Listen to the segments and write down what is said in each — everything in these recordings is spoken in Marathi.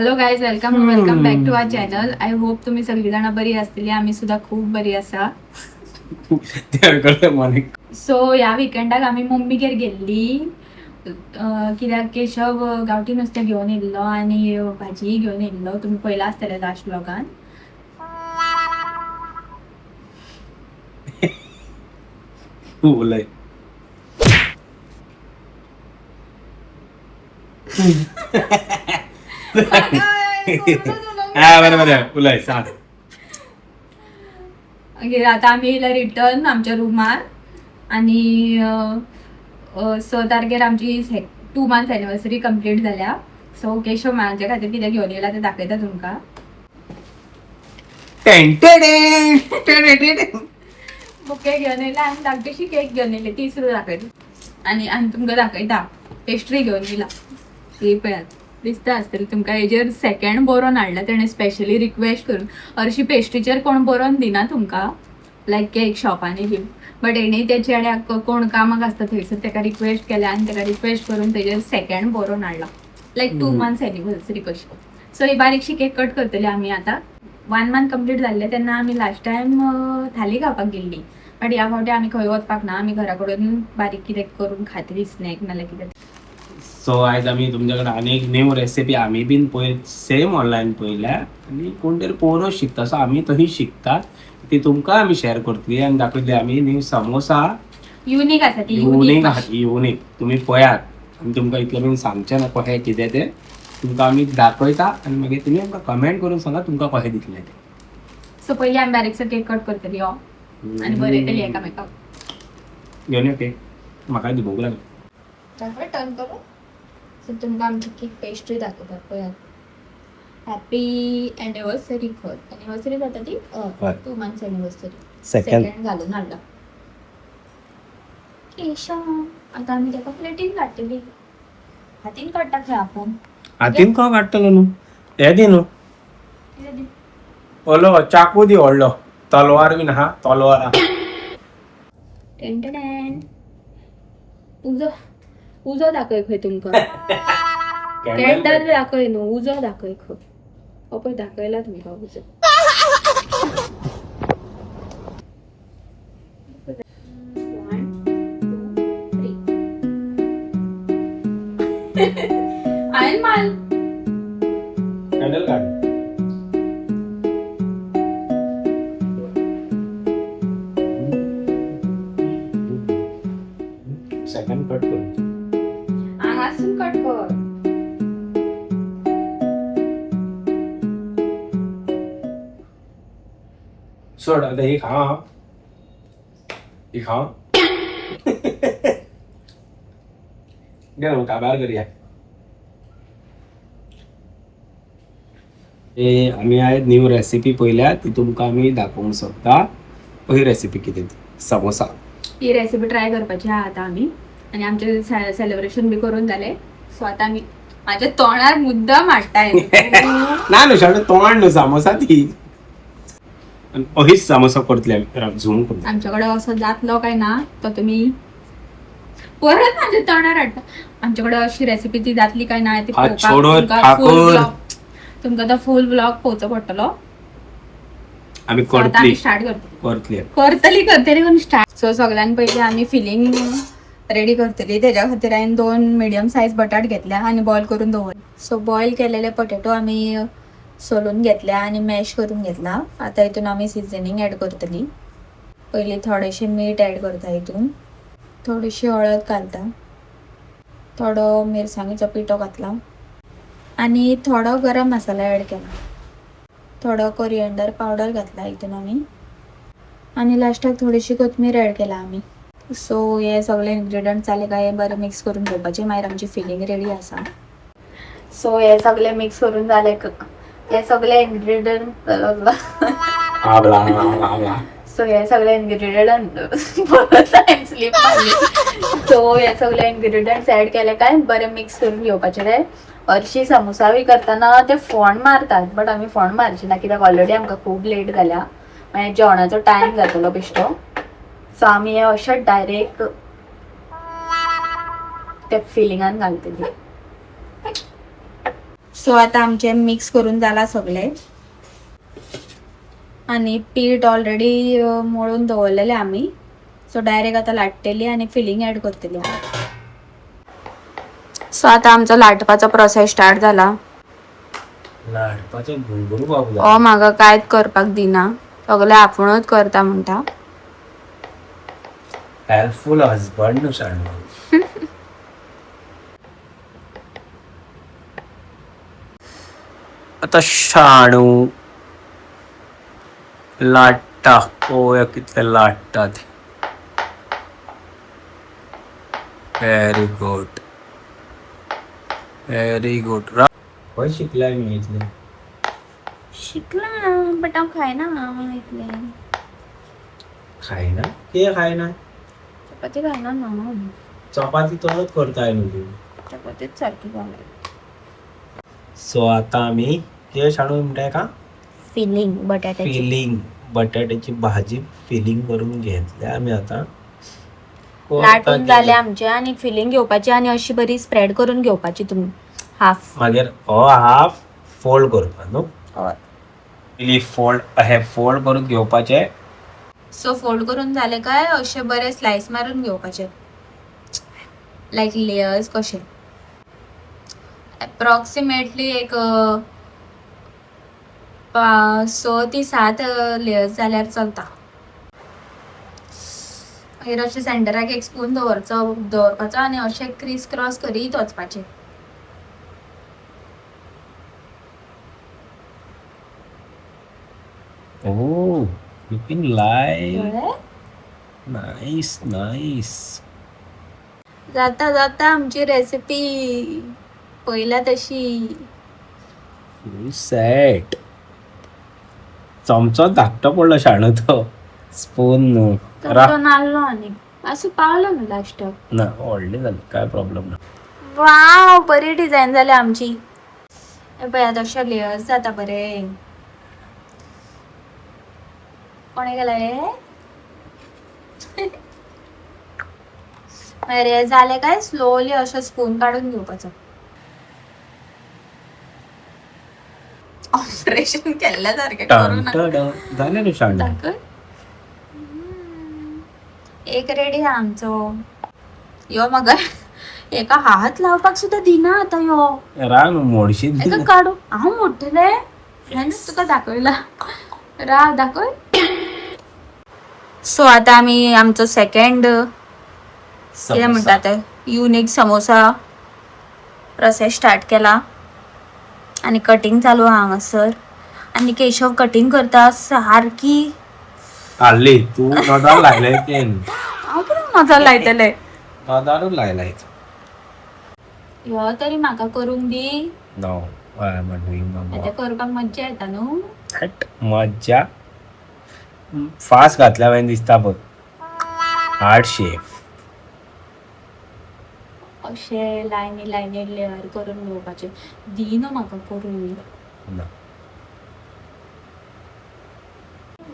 Hello guys, welcome back to our channel. I hope तुम्ही सगळी जण बरी असतील. आम्ही सुद्धा खूप बरी असा. सो या विकेंडाक आम्ही मम्मीगेर गेल्ली कित्याक केशव गावठी नुस्तें घेवन येयल्लो आनी भाजी घेवन येयल्लो. तुम्ही पयला आसतले लास्ट व्लॉगान. उलय बरोबर उलय सांग. आता आम्ही येयला रिटर्न आमच्या रुमार आणि 6 तारखेर आमची 2 months एनिवर्सरी कंप्लीट जाल्या. सो केशव माझ्या खातीर कितें घेवन येयला तें दाखयता तुमकां. बुके घेवन येयला आनी धाकटीशी केक घेवन येयली, ती सुद्दां दाखयता. आनी तुमकां दाखयता पेस्ट्री घेवन येयला. ही पळयात, दिसता आसतली तुमकां. हेजेर सेकंड बरोवन हाडला तेणें स्पेशली रिक्वेस्ट करून. हरशी पेस्ट्रीचेर कोण बरोवन दिना तुमकां, लायक केक शॉपांनी बी. बट हेणी ते चेड्याक कोण कामाक आसता थंयसर तेका रिक्वेस्ट केल्या आनी तेका रिक्वेस्ट करून तेजेर सेकंड बरोवन हाडला, लायक 2 months एनिवर्सरी कशी. सो ही बारीकशी केक कट करतली आमी आतां. 1 month कंप्लीट जाल्ले तेन्ना आमी लास्ट टायम थाली खावपाक गेल्ली. बट ह्या फावटी आमी खंय वचपाक ना. आमी घरा कडून बारीक कितें करून खातली, स्नॅक नाल्यार कितें. सो आयज आमी तुमच्याकडे अनेक न्यू रेसिपी आमी बीन सेम ऑनलायन पळयल्या आनी कोण तरी पळोवनूच शिकता. सो आमी तशी शिकता ती तुमकां आमी शेअर करतली आनी दाखयतली आमी न्यू समोसा. युनीक आसा ती, युनीक आहा ती, युनीक. तुमी पळयात आनी तुमकां इतलें बीन सांगचें ना कशें कितें तें. तुमकां आमी दाखयता आनी मागीर तुमी आमकां कमेंट करून सांगा तुमकां कशें दिसलें तें. सो पयलीं आमी बारीकसो केक कट करतली हो आनी बरयतली एकामेकाक. घेवन यो केक, म्हाका दी भूक लागली. टर्न करू. सो तुमकां आमची केक पेस्ट्री दाखयतात पळयात. हॅपी एनिवर्सरी खंय एनिवर्सरी जाता ती 2 months एनिवर्सरी सेकंड घालून हाडला केशव. आतां आमी तेका प्लेटीन काडटली. हातीन काडटा खंय आपूण. हातीन खंय काडटलो न्हू, हें दी न्हू. कितें दी? व्हडलो चाकू दी, व्हडलो. तलवार बीन आहा, तलवार आहा. उजो दाखय खंय तुमकां. कॅन्डल दाखय न्हू, उजो दाखय खंय. हो पळय दाखयला तुमकां उजो. हांवें माल कॅन्डल काढ. सेकंड कट कर. हांगासून कट कर. सोड आता ही खा. ही खा. घे ना काबार करूया. आमी आयज न्यू रेसिपी पळयल्या ती तुमकां आमी दाखोवंक सोदता. पयली रेसिपी कितें समोसा. ही रेसिपी ट्राय करपाची आहा आतां आमी. आनी आमचे सेलिब्रेशन बी करून जालें. सो आतां आमी म्हाज्या तोंडार मुद्दाम हाडटाय. ना न्हू शाळे तोंड न्हू, समोसा ती. अहीच समोसा करतले आमी. झूम करून आमच्या कडेन असो जातलो काय ना तो तुमी परत म्हाज्या तोंडार हाडटा. आमच्या कडेन अशी रेसिपी ती जातली काय ना ती तुमकां तो फुल ब्लॉग पळोवचो पडटलो. आमी स्टार्ट करतली करून स्टार्ट. सो सगळ्यान पयलीं आमी फिलिंग रेडी करतली. तेज्या खातीर हांवें 2 मिडियम सायज बटाट घेतल्या आनी बॉयल करून दवरले. सो बॉयल केलेले पोटेटो आमी सोलून घेतल्या आनी मॅश करून घेतला. आतां हितून आमी सिजनिंग ऍड करतली. पयलीं थोडेशें मीठ ऍड करता हितून, थोडीशी हळद घालता, थोडो मिरसांगेचो पिठो घातला आनी थोडो गरम मसाला ऍड केला, थोडो कोरिएंडर पावडर घातला हितून आमी आनी लास्टाक थोडीशी कोथमीर ऍड केला आमी. सो हे सगळे इन्ग्रेडियंट जाले काय बरें मिक्स करून घेवपाचे. मागीर आमची फिलिंग रेडी आसा. सो हे सगळे मिक्स करून जाले. हे सगळे इन्ग्रेडियंट सो हे सगळे इन्ग्रेडियंट सो हे सगळे इन्ग्रेडियंट्स ऍड केले काय बरें मिक्स करून घेवपाचे. ते हरशी समोसा बी करतना ते फोंड मारतात, बट आमी फोंड मारची ना कित्याक ऑलरेडी आमकां खूब लेट जाल्या. मागीर जेवणाचो टायम जातलो बेश्टो. सो आमी हे अशें डायरेक्ट ते फिलिंगान घालतली. सो आता आमचे मिक्स करून जाला सगळे आणि पीठ ऑलरेडी मळून दवरलेले आम्ही. सो डायरेक्ट आता लाटतेली आणि फिलिंग ऍड करतली. सो आता आमचा लाटपाचा प्रोसेस स्टार्ट झाला. लाटपाचे गुंगुरू बाबू म्हाका कांयच करपाक दिना, सगळे आपुणूच करता म्हणटा. हेल्पफुल हजबंड न्हू शाणू. आता शाणू लाटता पळोवया कितले लाटतात. Very good very good. खंय शिकलाय मी इतले? शिकला बट हांव खायना इतले. खायना ते खायना चपाती खायना ना. चपाती तोच करताय न्हू. चपातीच सारखी झाली. सो आता आम्ही ते शाणू म्हणताय का फिलिंग बटाट्याची. फिलिंग बटाट्याची भाजी फिलिंग करून घेतल्या आम्ही आता. लाटून झाले आमचे आणि फिलिंग घेवपाची आणि अशी बरी स्प्रेड करून घेवपाची तुम्ही हाफ. मागीर हो हाफ फोल्ड करपा न्हू. पयली फोल्ड करून घेवपाचे. सो फोल्ड करून झाले काय असे बरे स्लाइस मारून घेवपाचे लाईक लेयर्स कसे. अप्रॉक्सिमेटली एक 6 ते 7 लेयर्स जाल्यार चलता. मागीर अशें सेंटराक एक स्पून दवरपाचो आनी अशें क्रिस क्रॉस करीत वचपाचें. Oh, looking live. Nice, nice. जाता जाता आमची रेसिपी पहिल्या तशी. सेट. चमचो धाकटो पडलो शाणू तो. स्पून न्हू. तो नाल्लो आनी असं पावलो न्हू लास्टाक. ना व्हडली जाली काय प्रॉब्लेम ना. वाव बरी डिझाईन जाली आमची. पळय आतां अशे लेयर्स जाता बरे. कोणे गेला अरे झाले काय स्लोली असं स्पून काढून घेवपाचो. ऑपरेशन केल्या सारखे करू नका. झाले न्हू शाणू. एक रेडी आमचो यो. मग एका हात लावपाक सुद्धा दिना आता यो. राग मोडशीत. एका काढू हांव मोडटले. तुका दाखयला राव दाखय. सो आता आम्ही आमचो सेकंड कितें म्हणटा ते युनिक समोसा प्रोसेस स्टार्ट केला आणि कटिंग चालू हांगासर. आणि केशव कटिंग करता सारकी. हाडली तू नोदाल लायले तेन. हांव कित्याक नजर लायतले. नोदारूच लायलाय. ह्यो तरी म्हाका करूंक दी. नो आतां करपाक मज्जा येता न्हू. मज्जा फास्ट घातल्या मागीर दिसता पळय हार्ड शेप. अशे लायनी लायनी लेयर करून घेवपाचे. दिना म्हाका करून.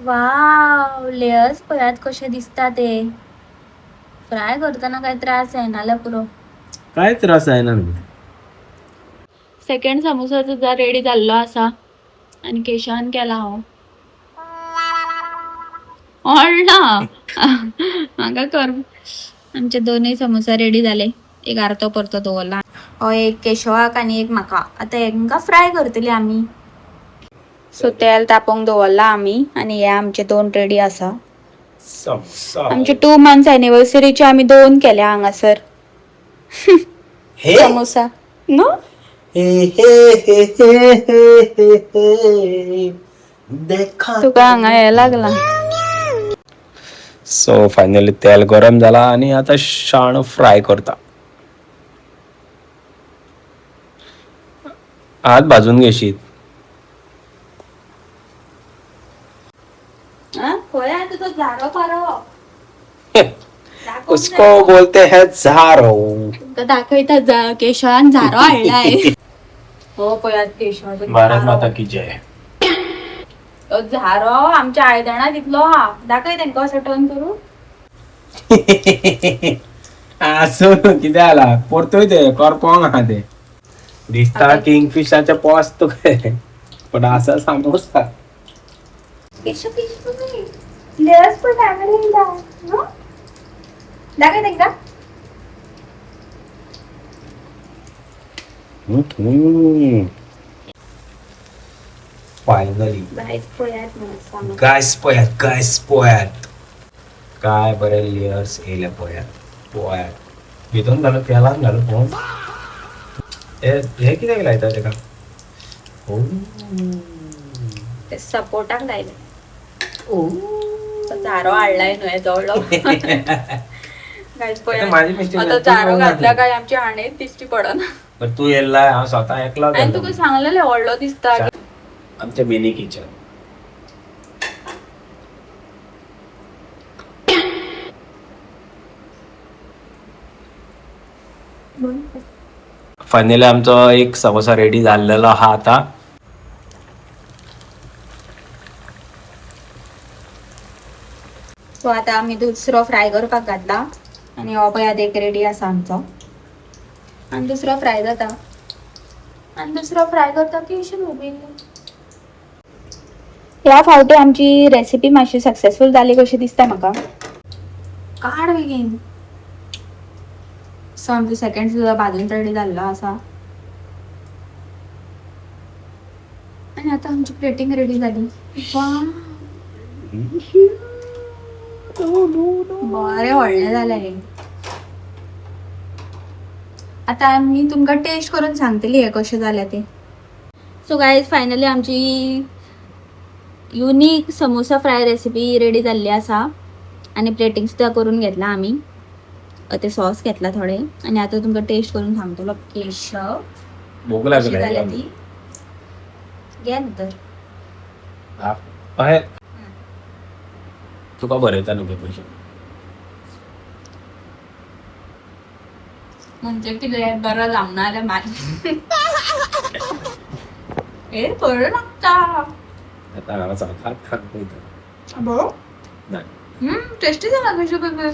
वाव लेयर्स पळयात कशे दिसता ते. फ्राय करतना काय त्रास जायना जाल्यार पुरो. काय त्रास जायना. सेकंड समोसा सुद्धा रेडी जाल्लो आसा आणि केशवान केला हांव. ना म्हाका कर. आमचे दोनूय समोसा रेडी जाले. एक अर्धो परतो दवरला. एक केशवाक आणि एक म्हाका. आता हेंका फ्राय करतली आमी. सो तेल तापोवंक दवरला आमी आणि हे आमचे 2 रेडी आसा. आमचे 2 months एनिवर्सरीचे आमी 2 केल्या हांगासर समोसा नो. तुका हांगा हे लागला. सो फायनली तेल गरम झाला आणि आता शाणू फ्राय करता. हात भाजून घेशीत. उसको बोलते हैं झारो. दाखयता केशवान झारो हाडलाय. हो पळयात केशव. भारत माता की जय. झारो आमच्या आयदनात इतलो हा. दाखय तेंका असं टर्न करू. असं किती आला परतोय ते करपोंग आहा ते. दिसता किंगफिशरच्या पॉस तो काय पण असा समोसा लेयर्स पण दाखवत एकदा फायनली पोह्यात गायस पोह्यात काय बरे लेयर्स येल्या पोह्यात भिजून झालं त्याला झालं पोहून हे किती लायता ते का हो ते सपोर्टाक लायले चारो हाडलाय न्हय जवळ माझी मिस्टेक आता चारो घातला काय आमची हाणे दिसची पडना पण तू येला हा स्वतः एकला आणि तुका सांगलेले व्हडलो दिसता आमच्या मिनी किचन फायनली आमचा एक समोसा रेडी झालेला हा आता सो आता आम्ही दुसरो फ्राय करपाक घातला आणि हो पळय एक रेडी आसा आमचो आणि दुसरो फ्राय जाता आणि दुसरो फ्राय करता की अशी उबिल्ली ह्या फावटी आमची रेसिपी मातशी सक्सेसफुल जाली कशी दिसता म्हाका काड बेगीन सो आमचो सेकंड सुद्धा भाजून रेडी जाल्लो आसा आणि आता आमची प्लेटिंग रेडी झाली बरे व्हडले जाले आता आम्ही तुमका टेस्ट करून सांगतली हे कशें जाले ते सो गायज फायनली आमची unique samosa fry recipe ready जाल्ली आसा आणि प्लेटिंग सुद्धा करून घेतला आम्ही ते सॉस घेतला थोडे आणि आता तुमका टेस्ट करून सांगतलो केशव भूक कशी लागली जाल्या ती घ्या नंतर तुका बरयता न्हू पैसे म्हणजे कितें बरं लागणार माझे ए बरं लागता आता हांगा सांगता खात पळयता बरो नाही टेस्टी झाला कशें पेपर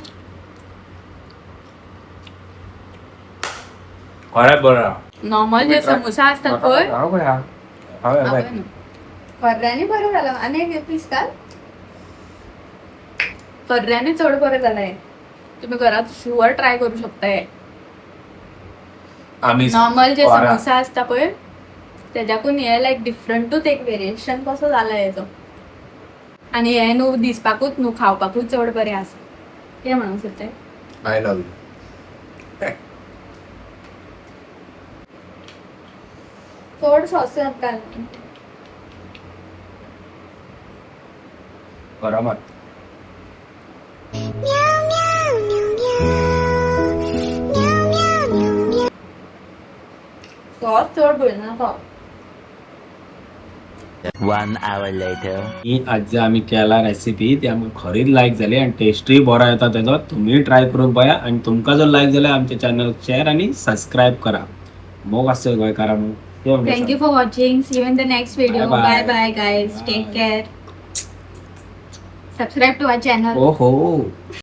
खरेंच बरं नॉर्मल जे समोसा असतात पळय हांव कर्ऱ्याने बरं झालं आणि एक पीस काल कर्ऱ्याने चढ बरं झालंय तुम्ही घरात शुअर ट्राय करू शकताय आम्ही नॉर्मल जे समोसा असता पळय त्याच्याकून हे लायक डिफरंटूच एक व्हेरिएशन कसो जाला हेचो आणि हे न्हू दिसपाकूच न्हू खावपाकूच चड बरें आसा कितें म्हणूंक सोदताय आय लव यू चड सॉस घाल गरमात सॉस चड भरना तो 1 hour later. ही आज जे आम्ही केला रेसिपी ती आमकां खरीच लायक जाली आणि टेस्टूय बरो येता तेजो तुम्ही ट्राय करून पळया आणि तुमकां जर लायक जाल्यार आमच्या चॅनल शेअर आणि सबस्क्राईब करा मोग आसता गोंयकारांनो Thank you for watching. See you in the next video. Bye-bye. Bye bye guys. Take care. Subscribe to our channel. ओहो